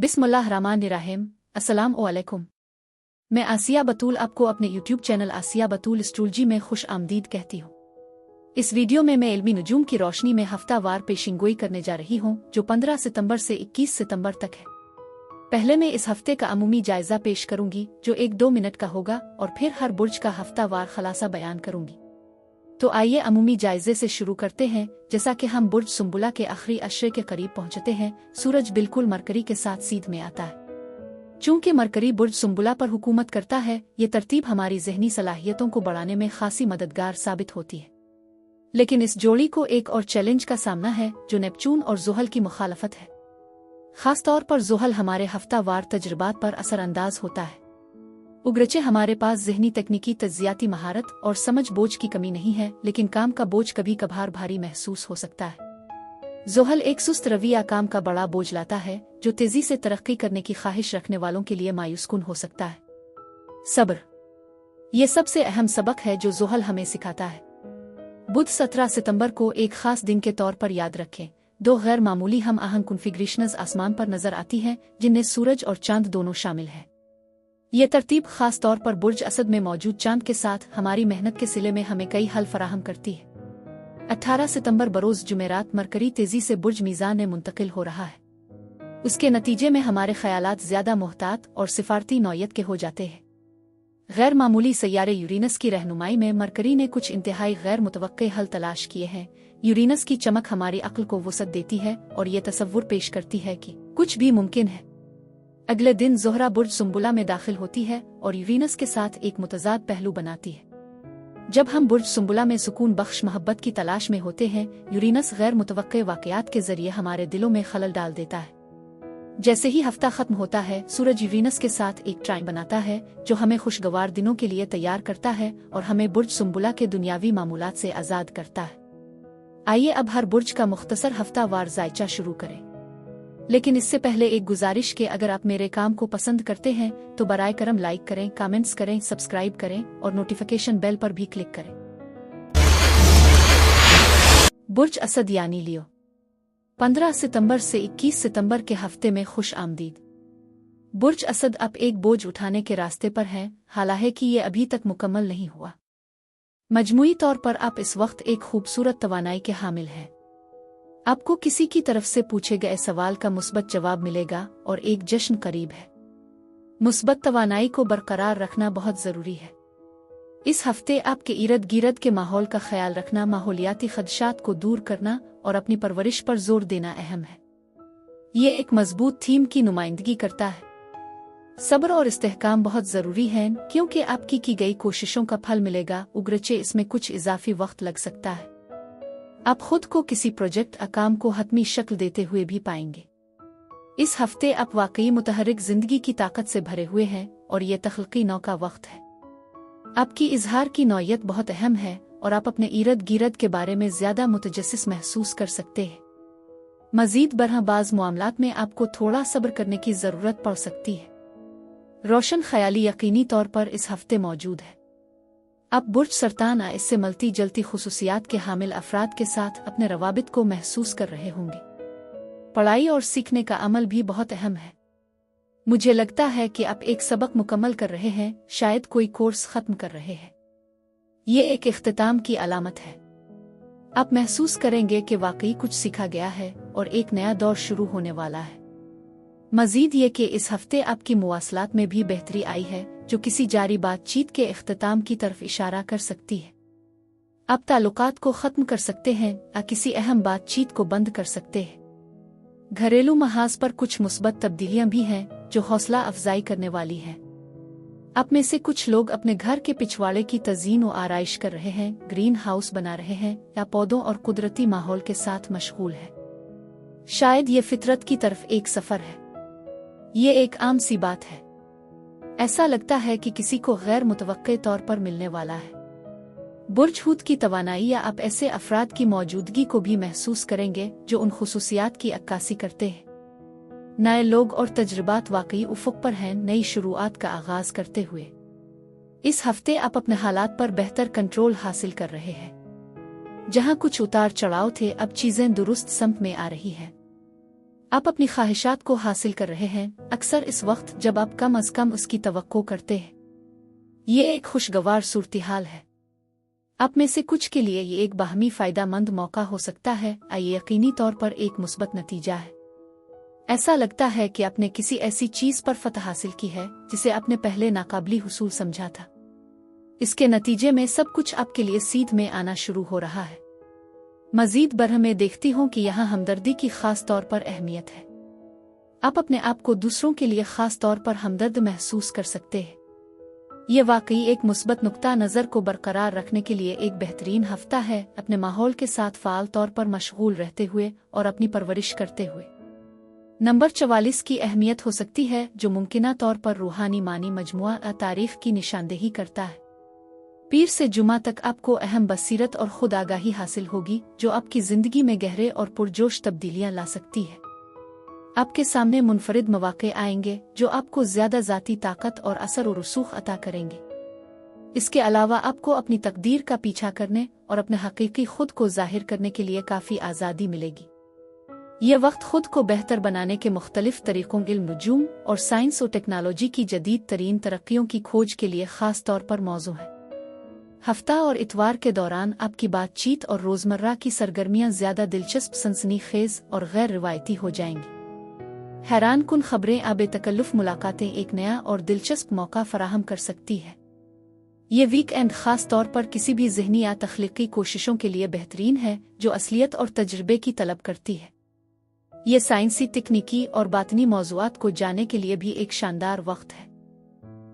बिस्मिल्लाहिर्रहमानिर्रहीम। अस्सलाम वालेकुम। मैं आसिया बतूल आपको अपने YouTube चैनल आसिया बतूल एस्ट्रोलॉजी में खुश आमदीद कहती हूँ। इस वीडियो में मैं इल्मी नुजूम की रोशनी में हफ्तावार पेशिंगोई करने जा रही हूँ जो 15 सितंबर से 21 सितंबर तक है। पहले मैं इस हफ्ते का अमूमी जायजा पेश करूंगी जो 1-2 मिनट का होगा और फिर हर बुर्ज का हफ्तावार खलासा बयान करूंगी। तो आइए अमूमी जायजे से शुरू करते हैं। जैसा कि हम बुर्ज सुंबुला के आखिरी अशरे के करीब पहुंचते हैं, सूरज बिल्कुल मरकरी के साथ सीध में आता है। चूंकि मरकरी बुर्ज सुंबुला पर हुकूमत करता है, ये तरतीब हमारी जहनी सलाहियतों को बढ़ाने में खासी मददगार साबित होती है। लेकिन इस जोड़ी को एक और चैलेंज का सामना है जो नेपचून और ज़ुहल की मुखालफत है। खास तौर पर ज़ुहल हमारे हफ्तावार तजुर्बात पर असरअंदाज होता है। उगरचे हमारे पास ज़हनी तकनीकी तज्जियाती महारत और समझ बोझ की कमी नहीं है, लेकिन काम का बोझ कभी कभार भारी महसूस हो सकता है। ज़ुहल एक सुस्त रवैया काम का बड़ा बोझ लाता है जो तेजी से तरक्की करने की ख्वाहिश रखने वालों के लिए मायूसकुन हो सकता है। सब्र, ये सबसे अहम सबक है जो ज़ुहल हमें सिखाता है। बुध 17 सितंबर को एक खास दिन के तौर पर याद रखें। 2 गैर मामूली हम आहंग कॉन्फ़िगरेशंस आसमान पर नजर आती हैं जिनमें सूरज और चांद दोनों शामिल हैं। ये तरतीब खास तौर पर बुर्ज असद में मौजूद चांद के साथ हमारी मेहनत के सिले में हमें कई हल फराहम करती है। 18 सितंबर बरोज जुमेरात मरकरी तेजी से बुर्ज मीज़ान में मुंतकिल हो रहा है। उसके नतीजे में हमारे ख्यालात ज्यादा मोहतात और सिफारती नौयत के हो जाते हैं। गैर मामूली सैयारे यूरेनस की रहनुमाई में मरकरी ने कुछ इंतहाई गैर मुतवक्के हल तलाश किए हैं। यूरेनस की चमक हमारी अक्ल को वुसअत देती है और ये तसव्वुर पेश करती है कि कुछ भी मुमकिन है। अगले दिन ज़ोहरा बुर्ज सुंबुला में दाखिल होती है और यूरेनस के साथ एक मुतज़ाद पहलू बनाती है। जब हम बुर्ज सुंबुला में सुकून बख्श मोहब्बत की तलाश में होते हैं, यूरेनस गैर मुतवक्के वाक़यात के जरिए हमारे दिलों में खलल डाल देता है। जैसे ही हफ्ता खत्म होता है, सूरज यूरेनस के साथ एक ट्राइन बनाता है जो हमें खुशगवार दिनों के लिए तैयार करता है और हमें बुर्ज सुंबुला के दुनियावी मामूलात से आज़ाद करता है। आइए अब हर बुर्ज का मुख्तसर हफ्तावार जायचा शुरू करें। लेकिन इससे पहले एक गुजारिश के अगर आप मेरे काम को पसंद करते हैं तो बराए करम लाइक करें, कमेंट्स करें, सब्सक्राइब करें और नोटिफिकेशन बेल पर भी क्लिक करें। बुर्ज असद यानी लियो, 15 सितंबर से 21 सितंबर के हफ्ते में खुश आमदीद। बुर्ज असद अब एक बोझ उठाने के रास्ते पर है, हालांकि ये अभी तक मुकम्मल नहीं हुआ। मजमूई तौर पर आप इस वक्त एक खूबसूरत तवानाई के हामिल हैं। आपको किसी की तरफ से पूछे गए सवाल का मुस्बत जवाब मिलेगा और एक जश्न करीब है। मुस्बत तवानाई को बरकरार रखना बहुत जरूरी है। इस हफ्ते आपके इर्द गिर्द के माहौल का ख्याल रखना, माहौलियाती खदशात को दूर करना और अपनी परवरिश पर जोर देना अहम है। ये एक मजबूत थीम की नुमाइंदगी करता है। सब्र और इस्तेहकाम बहुत जरूरी है क्योंकि आपकी की गई कोशिशों का फल मिलेगा, उगरचे इसमें कुछ इजाफी वक्त लग सकता है। आप खुद को किसी प्रोजेक्ट अकाम को हतमी शक्ल देते हुए भी पाएंगे। इस हफ्ते आप वाकई मुतहरिक जिंदगी की ताकत से भरे हुए हैं और ये तख्लीकी नौ का वक्त है। आपकी इजहार की नौयत बहुत अहम है और आप अपने इर्द गिर्द के बारे में ज्यादा मुतजस्सिस महसूस कर सकते हैं। मजीद बरहबाज मामलात में आपको थोड़ा सब्र करने की जरूरत पड़ सकती है। रोशन ख्याली यकीनी तौर पर इस हफ्ते मौजूद है। आप बुर्ज सरतान इससे मलती जलती खुसूसियात के हामिल अफराद के साथ अपने रवाबित को महसूस कर रहे होंगे। पढ़ाई और सीखने का अमल भी बहुत अहम है। मुझे लगता है कि आप एक सबक मुकम्मल कर रहे हैं, शायद कोई कोर्स खत्म कर रहे हैं। ये एक इख्तिताम की अलामत है। आप महसूस करेंगे कि वाकई कुछ सीखा गया है और एक नया दौर शुरू होने वाला है। मजीद ये कि इस हफ्ते आपकी मुवासलात में भी बेहतरी आई है जो किसी जारी बातचीत के इख्तिताम की तरफ इशारा कर सकती है। आप ताल्लुकात को ख़त्म कर सकते हैं या किसी अहम बातचीत को बंद कर सकते हैं। घरेलू महाज पर कुछ मुस्बत तब्दीलियां भी हैं जो हौसला अफजाई करने वाली हैं। आप में से कुछ लोग अपने घर के पिछवाड़े की तज़ीन और आराइश कर रहे हैं, ग्रीन हाउस बना रहे हैं या पौधों और कुदरती माहौल के साथ मशगूल है। शायद ये फितरत की तरफ एक सफ़र है। ये एक आम सी बात है। ऐसा लगता है कि किसी को गैर मुतवक्के तौर पर मिलने वाला है। बुर्ज हूत की तवानाई या आप ऐसे अफराद की मौजूदगी को भी महसूस करेंगे जो उन खुसूसियात की अक्कासी करते हैं। नए लोग और तजुर्बात वाकई उफ़ुक़ पर हैं, नई शुरुआत का आगाज करते हुए। इस हफ्ते आप अपने हालात पर बेहतर कंट्रोल हासिल कर रहे हैं। जहां कुछ उतार चढ़ाव थे, अब चीजें दुरुस्त सम्त में आ रही हैं। आप अपनी ख्वाहिशात को हासिल कर रहे हैं, अक्सर इस वक्त जब आप कम अज कम उसकी तवक्को करते हैं। ये एक खुशगवार सूरत-हाल है। आप में से कुछ के लिए ये एक बाहमी फायदामंद मौका हो सकता है। ये यकीनी तौर पर एक मुस्बत नतीजा है। ऐसा लगता है कि आपने किसी ऐसी चीज पर फतह हासिल की है जिसे आपने पहले नाकाबिल हुसूल समझा था। इसके नतीजे में सब कुछ आपके लिए सीध में आना शुरू हो रहा है। मजीद बरह में देखती हूँ कि यहाँ हमदर्दी की खास तौर पर अहमियत है। आप अपने आप को दूसरों के लिए खास तौर पर हमदर्द महसूस कर सकते हैं। ये वाकई एक मुस्बत नुक्ता नज़र को बरकरार रखने के लिए एक बेहतरीन हफ्ता है, अपने माहौल के साथ फ़ाल तौर पर मशगूल रहते हुए और अपनी परवरिश करते हुए। नंबर 44 की अहमियत हो सकती है, जो मुमकिना तौर पर रूहानी मानी मजमुआ तारीख की निशानदेही करता है। पीर से जुमा तक आपको अहम बसीरत और खुद आगाही हासिल होगी, जो आपकी जिंदगी में गहरे और पुरजोश तब्दीलियां ला सकती है। आपके सामने मुनफरिद मौके आएंगे जो आपको ज्यादा जाती ताकत और असर और रसूख अता करेंगे। इसके अलावा आपको अपनी तकदीर का पीछा करने और अपने हकीकी खुद को जाहिर करने के लिए काफी आज़ादी मिलेगी। यह वक्त खुद को बेहतर बनाने के मुख्तलिफ तरीकों, इल्म, नुजूम और साइंस और टेक्नोलॉजी की जदीद तरीन तरक्कियों की खोज के लिए खास तौर पर मौजू है। हफ्ता और इतवार के दौरान आपकी बातचीत और रोजमर्रा की सरगर्मियां ज्यादा दिलचस्प, सनसनीखेज और गैर रिवायती हो जाएंगी। हैरान कुन खबरें, आबे तकल्लुफ मुलाकातें एक नया और दिलचस्प मौका फराहम कर सकती है। ये वीकेंड खास तौर पर किसी भी ज़हनी या तख्लीकी कोशिशों के लिए बेहतरीन है जो असलियत और तजर्बे की तलब करती है। ये साइंसी, तकनीकी और बातनी मौज़ूआत को जानने के लिए भी एक शानदार वक्त है।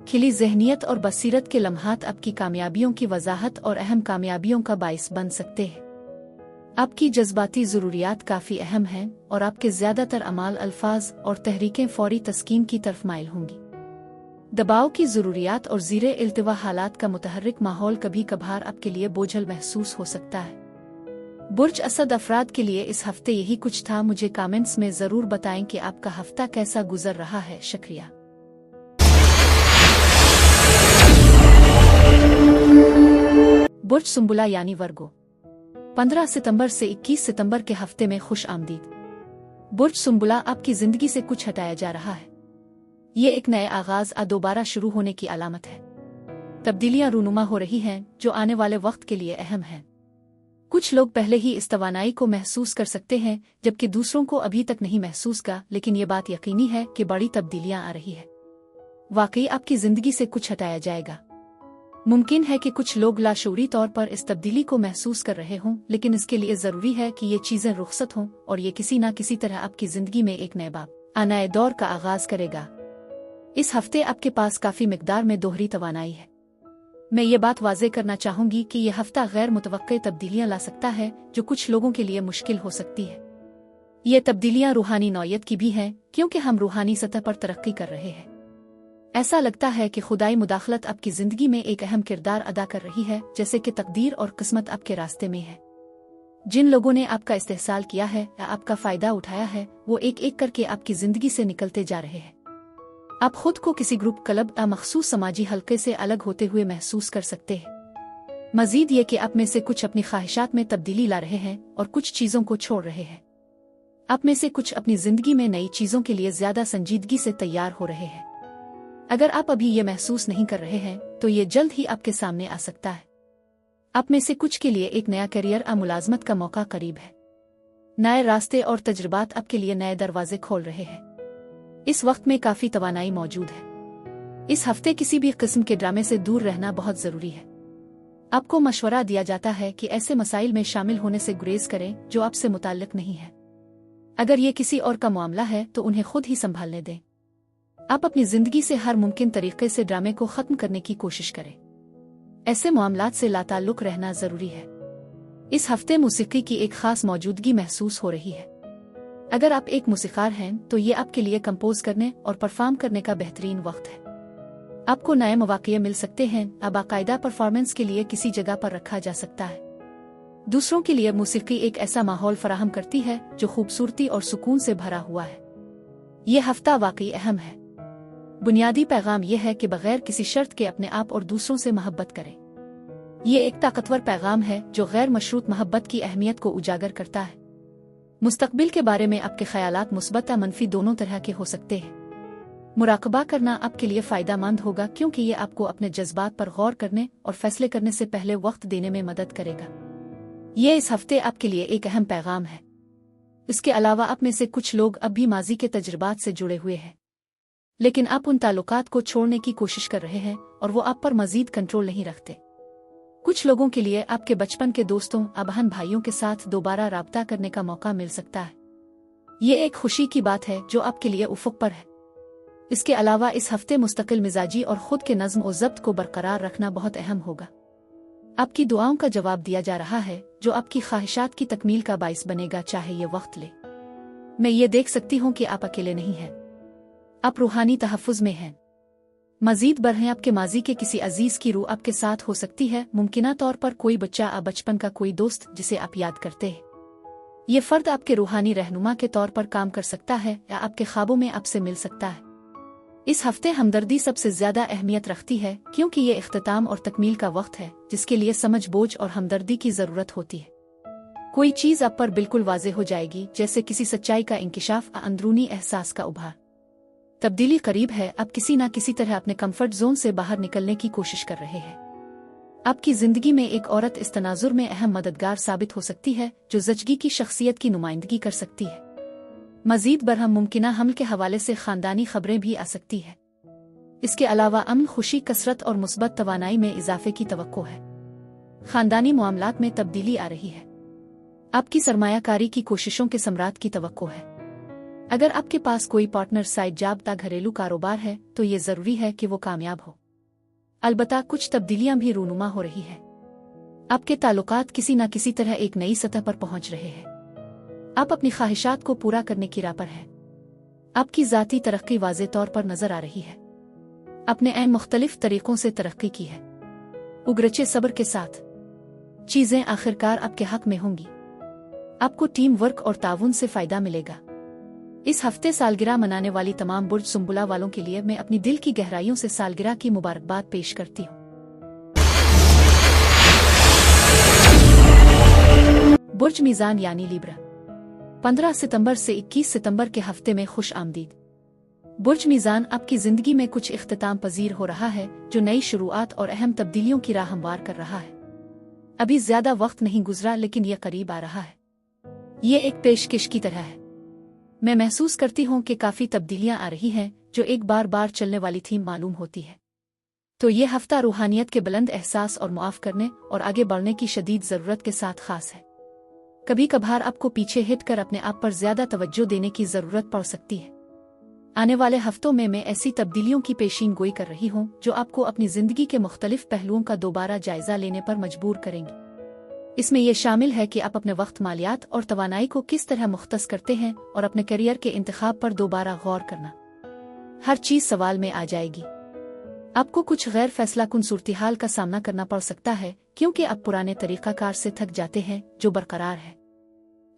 खिली ज़हनियत और बसीरत के लम्हात आपकी कामयाबियों की वजाहत और अहम कामयाबियों का बाइस बन सकते हैं। आपकी जज्बाती ज़रूरियात काफ़ी अहम हैं और आपके ज़्यादातर अमाल, अल्फाज और तहरीकें फौरी तस्कीन की तरफ माइल होंगी। दबाव की ज़रूरियात और ज़ीरे इल्तिवा हालात का मुतहर्रिक माहौल कभी कभार आपके लिए बोझल महसूस हो सकता है। बुर्ज असद अफराद के लिए इस हफ्ते यही कुछ था। मुझे कमेंट्स में ज़रूर बताएं कि आपका हफ्ता कैसा गुजर रहा है। शुक्रिया। बुर्ज सुंबुला यानी वर्गो, 15 सितंबर से 21 सितंबर के हफ्ते में खुश आमदीद। बुर्ज सुंबुला, आपकी जिंदगी से कुछ हटाया जा रहा है। ये एक नए आगाज दोबारा शुरू होने की अलामत है। तब्दीलियां रूनुमा हो रही हैं जो आने वाले वक्त के लिए अहम हैं। कुछ लोग पहले ही इस तवानाई को महसूस कर सकते हैं, जबकि दूसरों को अभी तक नहीं महसूस का, लेकिन ये बात यकीनी है कि बड़ी तब्दीलियां आ रही है। वाकई आपकी जिंदगी से कुछ हटाया जाएगा। मुमकिन है कि कुछ लोग लाशऊरी तौर पर इस तब्दीली को महसूस कर रहे हों, लेकिन इसके लिए जरूरी है कि ये चीजें रुखसत हों और ये किसी न किसी तरह आपकी जिंदगी में एक नए नए दौर का आगाज करेगा। इस हफ्ते आपके पास काफी मिकदार में दोहरी तवानाई है। मैं ये बात वाज़ेह करना चाहूंगी कि यह हफ्ता गैर मुतवक्के तब्दीलियां ला सकता है जो कुछ लोगों के लिए मुश्किल हो सकती है। ये तब्दीलियां रूहानी नौयत की भी हैं, क्योंकि हम रूहानी सतह पर तरक्की कर रहे हैं। ऐसा लगता है कि खुदाई मुदाखलत आपकी जिंदगी में एक अहम किरदार अदा कर रही है, जैसे कि तकदीर और किस्मत आपके रास्ते में है। जिन लोगों ने आपका इस्तेहसाल किया है या आपका फायदा उठाया है, वो एक एक करके आपकी जिंदगी से निकलते जा रहे हैं। आप खुद को किसी ग्रुप, क्लब या मखसूस समाजी हल्के से अलग होते हुए महसूस कर सकते हैं। मजीद ये कि आप में से कुछ अपनी ख्वाहिशात में तब्दीली ला रहे हैं और कुछ चीजों को छोड़ रहे हैं। आप में से कुछ अपनी जिंदगी में नई चीजों के लिए ज्यादा संजीदगी से तैयार हो रहे हैं। अगर आप अभी ये महसूस नहीं कर रहे हैं तो ये जल्द ही आपके सामने आ सकता है। आप में से कुछ के लिए एक नया करियर या मुलाजमत का मौका करीब है। नए रास्ते और तजुर्बात आपके लिए नए दरवाजे खोल रहे हैं। इस वक्त में काफी तवानाई मौजूद है। इस हफ्ते किसी भी किस्म के ड्रामे से दूर रहना बहुत जरूरी है। आपको मशवरा दिया जाता है कि ऐसे मसाइल में शामिल होने से गुरेज करें जो आपसे मुताल्लिक नहीं है। अगर ये किसी और का मामला है तो उन्हें खुद ही संभालने दें। आप अपनी जिंदगी से हर मुमकिन तरीके से ड्रामे को खत्म करने की कोशिश करें। ऐसे मामलात से लाताल्लुक रहना जरूरी है। इस हफ्ते मौसीकी की एक खास मौजूदगी महसूस हो रही है। अगर आप एक मौसीकार हैं तो ये आपके लिए कंपोज करने और परफॉर्म करने का बेहतरीन वक्त है। आपको नए मौके मिल सकते हैं। बाकायदा परफॉर्मेंस के लिए किसी जगह पर रखा जा सकता है। दूसरों के लिए मौसीकी एक ऐसा माहौल फराहम करती है जो खूबसूरती और सुकून से भरा हुआ है। यह हफ्ता वाकई अहम है। बुनियादी पैगाम यह है कि बगैर किसी शर्त के अपने आप और दूसरों से मोहब्बत करें। ये एक ताकतवर पैगाम है जो गैर मशरूत मोहब्बत की अहमियत को उजागर करता है। मुस्तकबिल के बारे में आपके ख्यालात मुस्बत या मनफी दोनों तरह के हो सकते हैं। मुराकबा करना आपके लिए फ़ायदेमंद होगा क्योंकि ये आपको अपने जज्बात पर गौर करने और फैसले करने से पहले वक्त देने में मदद करेगा। ये इस हफ्ते आपके लिए एक अहम पैगाम है। इसके अलावा आप में से कुछ लोग अब भी माजी के तजुर्बात से जुड़े हुए हैं, लेकिन आप उन ताल्लुकात को छोड़ने की कोशिश कर रहे हैं और वो आप पर मजीद कंट्रोल नहीं रखते। कुछ लोगों के लिए आपके बचपन के दोस्तों या बहन भाइयों के साथ दोबारा राब्ता करने का मौका मिल सकता है। ये एक खुशी की बात है जो आपके लिए उफुक पर है। इसके अलावा इस हफ्ते मुस्तकिल मिजाजी और खुद के नज़्म और ज़ब्त को बरकरार रखना बहुत अहम होगा। आपकी दुआओं का जवाब दिया जा रहा है जो आपकी ख्वाहिशात की तकमील का बाइस बनेगा, चाहे ये वक्त ले। मैं ये देख सकती हूँ कि आप अकेले नहीं हैं, आप रूहानी तहफ़्फ़ुज़ में हैं। मजीद बढ़ें, आपके माजी के किसी अजीज की रूह आपके साथ हो सकती है, मुमकिना तौर पर कोई बच्चा या बचपन का कोई दोस्त जिसे आप याद करते हैं। ये फर्द आपके रूहानी रहनुमा के तौर पर काम कर सकता है या आपके ख्वाबों में आपसे मिल सकता है। इस हफ्ते हमदर्दी सबसे ज्यादा अहमियत रखती है क्योंकि ये इख्तिताम और तकमील का वक्त है जिसके लिए समझ, बोझ और हमदर्दी की जरूरत होती है। कोई चीज आप पर बिल्कुल वाज़ेह हो जाएगी, जैसे किसी सच्चाई का इंकिशाफ या अंदरूनी एहसास का उभार। तब्दीली करीब है, आप किसी न किसी तरह अपने कंफर्ट जोन से बाहर निकलने की कोशिश कर रहे हैं। आपकी जिंदगी में एक औरत इस तनाजुर में अहम मददगार साबित हो सकती है जो ज़चगी की शख्सियत की नुमाइंदगी कर सकती है। मजीद बरहम मुमकिना हमल के हवाले से खानदानी खबरें भी आ सकती है। इसके अलावा अमन, खुशी, कसरत और मुस्बत तवानाई में इजाफे की तवक्को है। खानदानी मामलात में तब्दीली आ रही है। आपकी सरमायाकारी की कोशिशों के समरात की तवक्को है। अगर आपके पास कोई पार्टनर, साइड जॉब या घरेलू कारोबार है तो ये जरूरी है कि वो कामयाब हो। अलबत्ता कुछ तब्दीलियां भी रूनुमा हो रही है। आपके ताल्लुकात किसी न किसी तरह एक नई सतह पर पहुंच रहे हैं। आप अपनी ख्वाहिशात को पूरा करने की राह पर हैं। आपकी ज़ाती तरक्की वाज़े तौर पर नजर आ रही है। अपने ऐन मुख्तलिफ तरीकों से तरक्की की है। उगरचे सब्र के साथ चीजें आखिरकार आपके हक में होंगी। आपको टीम वर्क और ताउन से फायदा मिलेगा। इस हफ्ते सालगिरह मनाने वाली तमाम बुर्ज सुंबुला वालों के लिए मैं अपनी दिल की गहराइयों से सालगिरह की मुबारकबाद पेश करती हूँ। बुर्ज मीज़ान यानी लिब्रा, 15 सितंबर से 21 सितंबर के हफ्ते में खुश आमदीद। बुर्ज मीज़ान आपकी जिंदगी में कुछ इख्तिताम पजीर हो रहा है जो नई शुरुआत और अहम तब्दीलियों की राह हमवार कर रहा है। अभी ज्यादा वक्त नहीं गुजरा लेकिन यह करीब आ रहा है। ये एक पेशकश की तरह है। मैं महसूस करती हूँ कि काफी तब्दीलियां आ रही हैं जो एक बार बार चलने वाली थीम मालूम होती है। तो ये हफ्ता रूहानियत के बुलंद एहसास और मुआफ करने और आगे बढ़ने की शदीद जरूरत के साथ खास है। कभी कभार आपको पीछे हट कर अपने आप पर ज्यादा तवज्जो देने की जरूरत पड़ सकती है। आने वाले हफ्तों में मैं ऐसी तब्दीलियों की पेशीन गोई कर रही हूँ जो आपको अपनी जिंदगी के मुख्तलिफ पहलुओं का दोबारा जायजा लेने पर मजबूर करेंगी। इसमें यह शामिल है कि आप अपने वक्त, मालियात और तवानाई को किस तरह मुख्तस करते हैं और अपने करियर के इंतखाब पर दोबारा गौर करना। हर चीज सवाल में आ जाएगी। आपको कुछ गैर फैसला कुन सूरत-ए-हाल का सामना करना पड़ सकता है क्योंकि आप पुराने तरीकाकार से थक जाते हैं जो बरकरार है।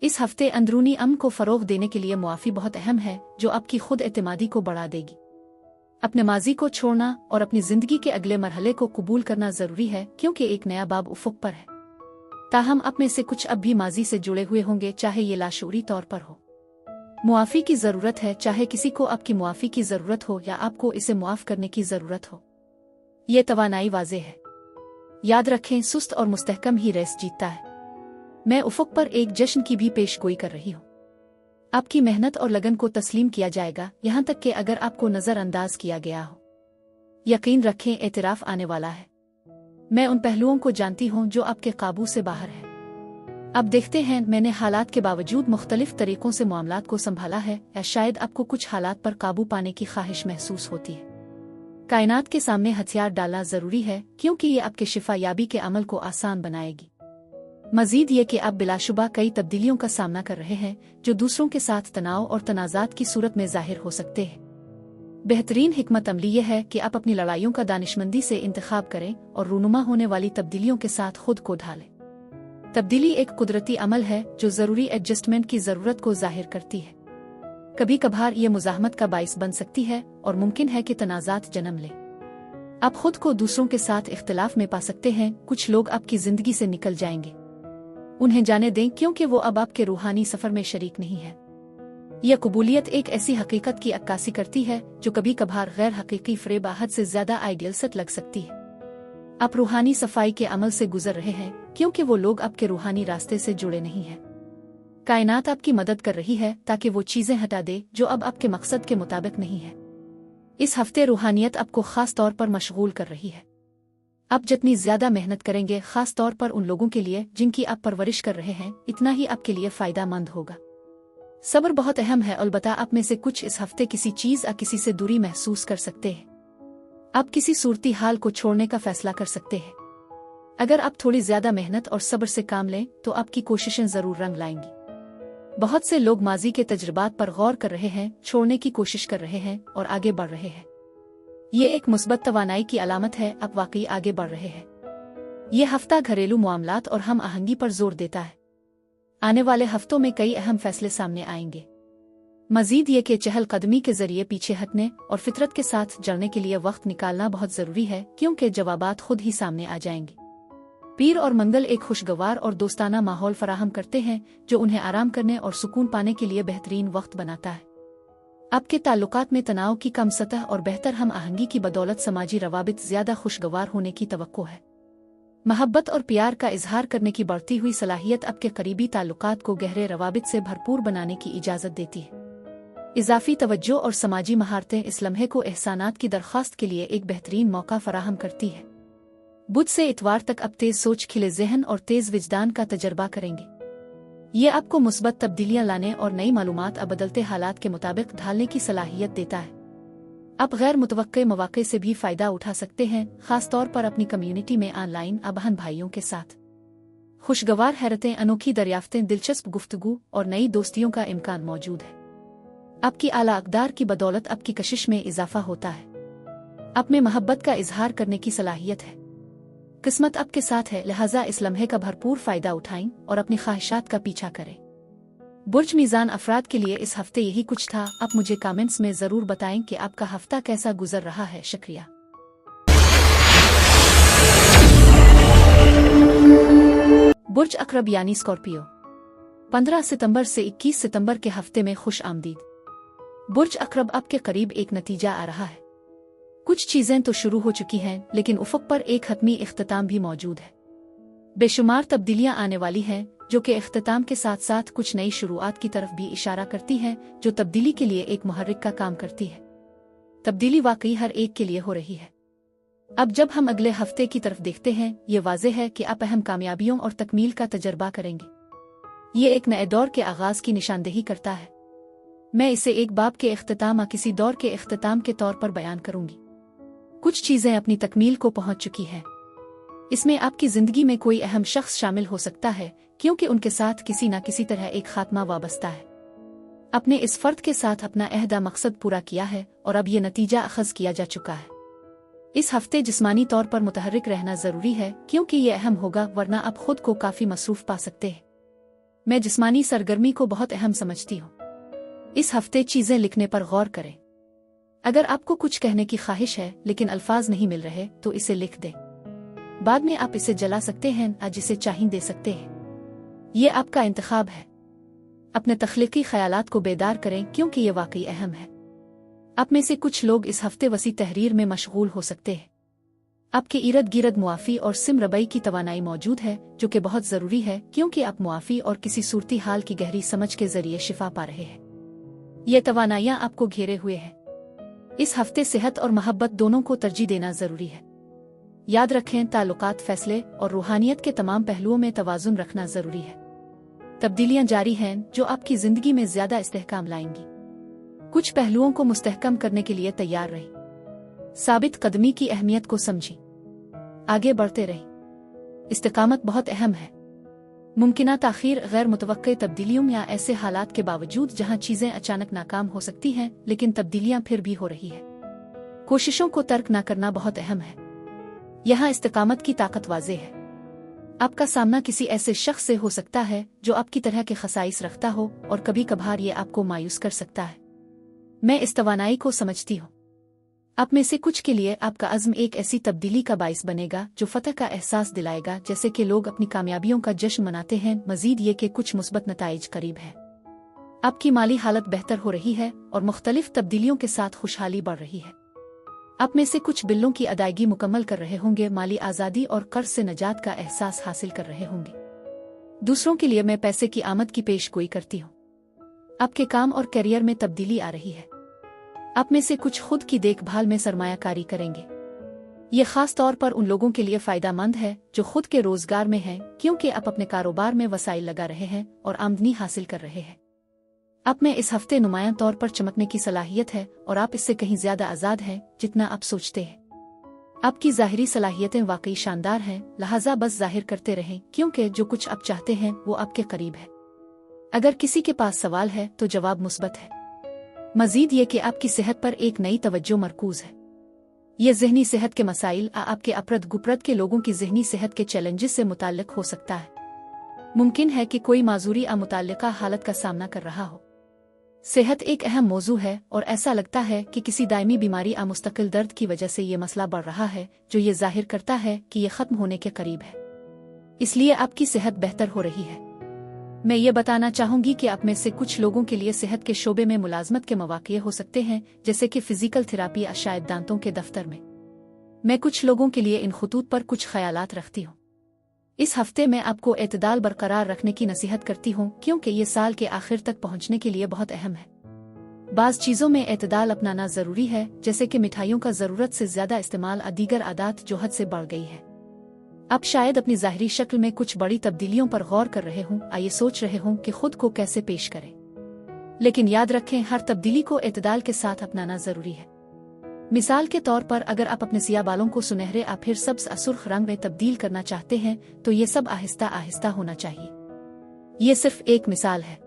इस हफ्ते अंदरूनी अमन को फरोग देने के लिए मुआफी बहुत अहम है जो आपकी खुद एतमादी को बढ़ा देगी। अपने माजी को छोड़ना और अपनी जिंदगी के अगले मरहले को कबूल करना जरूरी है क्योंकि एक नया बाब उफुक पर है। ताहम आप में से कुछ अब भी माजी से जुड़े हुए होंगे, चाहे ये लाशूरी तौर पर हो। मुआफी की जरूरत है, चाहे किसी को आपकी मुआफी की जरूरत हो या आपको इसे मुआफ करने की जरूरत हो। ये तवानाई वाज़े है। याद रखें, सुस्त और मुस्तहकम ही रेस जीतता है। मैं उफुक पर एक जश्न की भी पेशगोई कर रही हूँ। आपकी मेहनत और लगन को तस्लीम किया जाएगा, यहाँ तक कि अगर आपको नजरअंदाज किया गया हो। यकीन रखें, एतराफ आने वाला है। मैं उन पहलुओं को जानती हूँ जो आपके काबू से बाहर है। अब देखते हैं, मैंने हालात के बावजूद मुख्तलिफ तरीकों से मामलात को संभाला है या शायद आपको कुछ हालात पर काबू पाने की ख्वाहिश महसूस होती है। कायनात के सामने हथियार डालना जरूरी है क्योंकि ये आपके शिफा याबी के अमल को आसान बनाएगी। मजीद ये कि आप बिलाशुबा कई तब्दीलियों का सामना कर रहे हैं जो दूसरों के साथ तनाव और तनाज़ात की सूरत में जाहिर हो सकते हैं। बेहतरीन हिकमत अमली यह है कि आप अपनी लड़ाइयों का दानिशमंदी से इंतखाब करें और रूनुमा होने वाली तब्दीलियों के साथ खुद को ढालें। तब्दीली एक कुदरती अमल है जो जरूरी एडजस्टमेंट की जरूरत को जाहिर करती है। कभी कभार ये मुजाहमत का बाइस बन सकती है और मुमकिन है कि तनाज़ात जन्म ले। आप खुद को दूसरों के साथ इख्तिलाफ में पा सकते हैं। कुछ लोग आपकी जिंदगी से निकल जाएंगे। उन्हें जाने दें क्योंकि वो अब आपके रूहानी सफर में शरीक नहीं है। यह कबूलियत एक ऐसी हकीकत की अक्कासी करती है जो कभी कभार गैर हकीकी फरेबाहत से ज्यादा आइडियल सच लग सकती है। आप रूहानी सफाई के अमल से गुजर रहे हैं क्योंकि वो लोग आपके रूहानी रास्ते से जुड़े नहीं हैं। कायनात आपकी मदद कर रही है ताकि वो चीजें हटा दे जो अब आपके मकसद के मुताबिक नहीं है। इस हफ्ते रूहानियत आपको खास तौर पर मशगूल कर रही है। आप जितनी ज्यादा मेहनत करेंगे, खास तौर पर उन लोगों के लिए जिनकी आप परवरिश कर रहे हैं, इतना ही आपके लिए फायदेमंद होगा। सब्र बहुत अहम है। अलबत्ता आप में से कुछ इस हफ्ते किसी चीज या किसी से दूरी महसूस कर सकते हैं। आप किसी सूरती हाल को छोड़ने का फैसला कर सकते हैं। अगर आप थोड़ी ज्यादा मेहनत और सब्र से काम लें तो आपकी कोशिशें जरूर रंग लाएंगी। बहुत से लोग माजी के तजुर्बात पर गौर कर रहे हैं, छोड़ने की कोशिश कर रहे हैं और आगे बढ़ रहे हैं। ये एक मुस्बत तवानाई की अलामत है। आप वाकई आगे बढ़ रहे हैं। ये हफ्ता घरेलू मामलात और हम आहंगी पर जोर देता है। आने वाले हफ्तों में कई अहम फैसले सामने आएंगे। मजीद ये कि चहलकदमी के जरिए पीछे हटने और फितरत के साथ जड़ने के लिए वक्त निकालना बहुत जरूरी है, क्योंकि जवाबात खुद ही सामने आ जाएंगे। पीर और मंगल एक खुशगवार और दोस्ताना माहौल फराहम करते हैं जो उन्हें आराम करने और सुकून पाने के लिए बेहतरीन वक्त बनाता है। आपके ताल्लुकात में तनाव की कम सतह और बेहतर हम आहंगी की बदौलत समाजी रवाबित ज्यादा खुशगवार होने की तवक्को है। मोहब्बत और प्यार का इजहार करने की बढ़ती हुई सलाहियत आपके करीबी ताल्लुकात को गहरे रवाबित से भरपूर बनाने की इजाजत देती है। इजाफी तवज्जो और समाजी महारतें इस लम्हे को एहसानात की दरख्वास्त के लिए एक बेहतरीन मौका फराहम करती है। बुध से इतवार तक अब तेज सोच, खिले जहन और तेज विजदान का तजर्बा करेंगे। ये आपको मुस्बत तब्दीलियां लाने और नई मालूमात अब बदलते हालात के मुताबिक ढालने की सलाहियत देता है। आप गैर मुतवक्के मौके से भी फायदा उठा सकते हैं, खास तौर पर अपनी कम्युनिटी में ऑनलाइन अबहन भाइयों के साथ। खुशगवार हैरतें, अनोखी दरियाफ्तें, दिलचस्प गुफ्तगू और नई दोस्तियों का इम्कान मौजूद है। आपकी आला अक़दार की बदौलत आपकी कशिश में इजाफा होता है। आप में मोहब्बत का इजहार करने की सलाहियत है। किस्मत आपके साथ है, लिहाजा इस लम्हे का भरपूर फायदा उठाएं और अपनी ख्वाहिशात का पीछा करें। बुर्ज मीज़ान अफराद के लिए इस हफ्ते यही कुछ था। आप मुझे कमेंट्स में जरूर बताएं कि आपका हफ्ता कैसा गुजर रहा है। शुक्रिया। बुर्ज अक़रब यानी स्कॉर्पियो, 15 सितंबर से 21 सितंबर के हफ्ते में खुश आमदीद। बुर्ज अक़रब आपके करीब एक नतीजा आ रहा है। कुछ चीजें तो शुरू हो चुकी हैं, लेकिन उफ़क़ पर एक हतमी इख्तिताम भी मौजूद है। बेशुमार तब्दीलियां आने वाली हैं जो कि इख्तिताम के साथ साथ कुछ नई शुरुआत की तरफ भी इशारा करती हैं, जो तब्दीली के लिए एक मुहर्रिक का काम करती है। तब्दीली वाकई हर एक के लिए हो रही है। अब जब हम अगले हफ्ते की तरफ देखते हैं, ये वाज़ेह है कि आप अहम कामयाबियों और तकमील का तजर्बा करेंगे। ये एक नए दौर के आगाज की निशानदेही करता है। मैं इसे एक बाब के इख्तिताम या किसी दौर के इख्तिताम के तौर पर बयान करूंगी। कुछ चीजें अपनी तकमील को पहुंच चुकी हैं। इसमें आपकी जिंदगी में कोई अहम शख्स शामिल हो सकता है, क्योंकि उनके साथ किसी न किसी तरह एक खात्मा वाबस्ता है। अपने इस फर्द के साथ अपना अहदा मकसद पूरा किया है और अब ये नतीजा अखज़ किया जा चुका है। इस हफ्ते जिस्मानी तौर पर मुतहर्रिक रहना जरूरी है, क्योंकि ये अहम होगा, वरना आप खुद को काफी मसरूफ पा सकते हैं। मैं जिस्मानी सरगर्मी को बहुत अहम समझती हूँ। इस हफ्ते चीजें लिखने पर गौर करें। अगर आपको कुछ कहने की ख्वाहिश है लेकिन अल्फाज नहीं मिल रहे तो इसे लिख दें। बाद में आप इसे जला सकते हैं या जिसे चाहिए दे सकते हैं। ये आपका इंतखाब है। अपने तख्लीकी ख्यालात को बेदार करें, क्योंकि ये वाकई अहम है। आप में से कुछ लोग इस हफ्ते वसी तहरीर में मशगूल हो सकते हैं। आपके इर्द गिर्द मुआफ़ी और सिम रबई की तवानाई मौजूद है, जो कि बहुत ज़रूरी है, क्योंकि आप मुआफ़ी और किसी सूरती हाल की गहरी समझ के जरिए शिफा पा रहे हैं। ये तवानाइयाँ आपको घेरे हुए हैं। इस हफ्ते सेहत और मोहब्बत दोनों को तरजीह देना जरूरी है। याद रखें, ताल्लुकात, फैसले और रूहानियत के तमाम पहलुओं में तवाज़ुन रखना जरूरी है। तब्दीलियां जारी हैं जो आपकी जिंदगी में ज्यादा इस्तेहकाम लाएंगी। कुछ पहलुओं को मुस्तहकम करने के लिए तैयार रहें। साबित कदमी की अहमियत को समझें। आगे बढ़ते रहें। इस्तिकामत बहुत अहम है। मुमकिना ताखीर, गैर मुतवक्के तब्दीलियों या ऐसे हालात के बावजूद जहां चीजें अचानक नाकाम हो सकती हैं, लेकिन तब्दीलियां फिर भी हो रही है। कोशिशों को तर्क न करना बहुत अहम है। यहाँ इस्तिकामत की ताकत वाज़े है। आपका सामना किसी ऐसे शख्स से हो सकता है जो आपकी तरह के खसाइस रखता हो, और कभी कभार ये आपको मायूस कर सकता है। मैं इस तवानाई को समझती हूँ। आप में से कुछ के लिए आपका अज़्म एक ऐसी तब्दीली का बाइस बनेगा जो फतह का एहसास दिलाएगा, जैसे कि लोग अपनी कामयाबियों का जश्न मनाते हैं। मजीद ये कि कुछ मुस्बत नताइज करीब है। आपकी माली हालत बेहतर हो रही है और मुख्तलिफ तब्दीलियों के साथ खुशहाली बढ़ रही है। आप में से कुछ बिलों की अदायगी मुकम्मल कर रहे होंगे, माली आज़ादी और कर्ज से नजात का एहसास हासिल कर रहे होंगे। दूसरों के लिए मैं पैसे की आमद की पेशगोई करती हूँ। आपके काम और करियर में तब्दीली आ रही है। आप में से कुछ खुद की देखभाल में सरमायाकारी करेंगे। ये खास तौर पर उन लोगों के लिए फायदेमंद है जो खुद के रोजगार में हैं, क्योंकि आप अपने कारोबार में वसाइल लगा रहे हैं और आमदनी हासिल कर रहे हैं। आप में इस हफ्ते नुमायां तौर पर चमकने की सलाहियत है और आप इससे कहीं ज्यादा आजाद हैं जितना आप सोचते हैं। आपकी ज़ाहिरी सलाहियतें वाकई शानदार हैं, लिहाजा बस जाहिर करते रहें, क्योंकि जो कुछ आप चाहते हैं वो आपके करीब है। अगर किसी के पास सवाल है तो जवाब मुस्बत है। मजीद ये कि आपकी सेहत पर एक नई तवज्जो मरकूज है। ये ज़हनी सेहत के मसाइल आपके अप्रद गुप्रद के लोगों की ज़हनी सेहत के चैलेंजेस से मुताल्लिक हो सकता है। मुमकिन है कि कोई माजूरी मुताल्लिका हालत का सामना कर रहा हो। सेहत एक अहम मौजू है और ऐसा लगता है कि किसी दायमी बीमारी मुस्तकिल दर्द की वजह से ये मसला बढ़ रहा है, जो ये जाहिर करता है कि ये ख़त्म होने के करीब है। इसलिए आपकी सेहत बेहतर हो रही है। मैं ये बताना चाहूंगी कि आप में से कुछ लोगों के लिए सेहत के शोबे में मुलाजमत के मौके हो सकते हैं, जैसे कि फिजिकल थेरापी या शायद दांतों के दफ्तर में। मैं कुछ लोगों के लिए इन खुतूत पर कुछ ख्यालात रखती हूँ। इस हफ्ते मैं आपको एतदाल बरकरार रखने की नसीहत करती हूँ, क्योंकि ये साल के आखिर तक पहुँचने के लिए बहुत अहम है। बाज़ चीज़ों में एतदाल अपनाना ज़रूरी है, जैसे कि मिठाइयों का ज़रूरत से ज़्यादा इस्तेमाल और दीगर आदात जो हद से बढ़ गई है। आप शायद अपनी ज़ाहिरी शक्ल में कुछ बड़ी तब्दीलियों पर गौर कर रहे हों, ये सोच रहे हों कि खुद को कैसे पेश करें। लेकिन याद रखें, हर तब्दीली को एतदाल के साथ अपनाना ज़रूरी है। मिसाल के तौर पर अगर आप अपने सियाह बालों को सुनहरे या फिर सब्ज सुर्ख रंग में तब्दील करना चाहते हैं तो ये सब आहिस्ता आहिस्ता होना चाहिए। ये सिर्फ एक मिसाल है।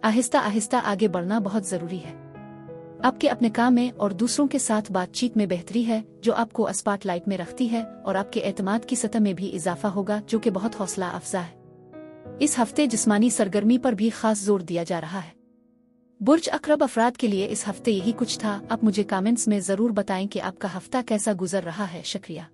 आहिस्ता आहिस्ता आगे बढ़ना बहुत ज़रूरी है। आपके अपने काम में और दूसरों के साथ बातचीत में बेहतरी है, जो आपको स्पॉटलाइट में रखती है, और आपके एतमाद की सतह में भी इजाफा होगा, जो कि बहुत हौसला अफजा है। इस हफ्ते जिस्मानी सरगर्मी पर भी खास जोर दिया जा रहा है। बुर्ज अकरब अफराद के लिए इस हफ्ते यही कुछ था। अब मुझे कमेंट्स में ज़रूर बताएं कि आपका हफ्ता कैसा गुजर रहा है। शुक्रिया।